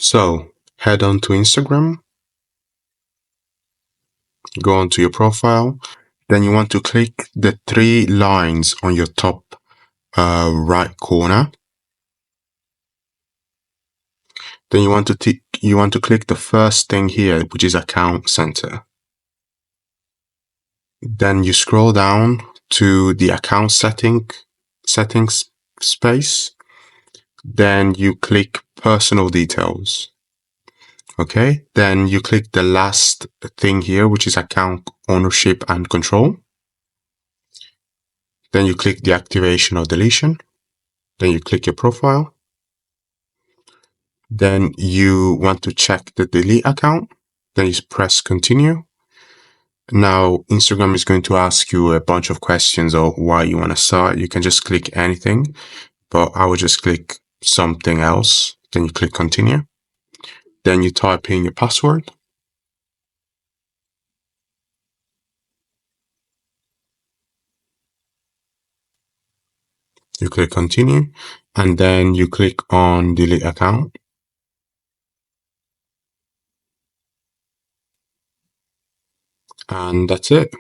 So head on to Instagram, go onto your profile, then you want to click the three lines on your top right corner. Then you want to click the first thing here, which is Account Center. Then you scroll down to the account settings space. Then you click Personal Details. Okay, then you click the last thing here, which is Account Ownership and Control. Then you click Deactivation or Deletion. Then you click your profile. Then you want to check the delete account. Then you press Continue. Now, Instagram is going to ask you a bunch of questions or why you want to start. You can just click anything, but I would just click something else. Then you click Continue. Then you type in your password. You click Continue, and then you click on Delete Account. And that's it.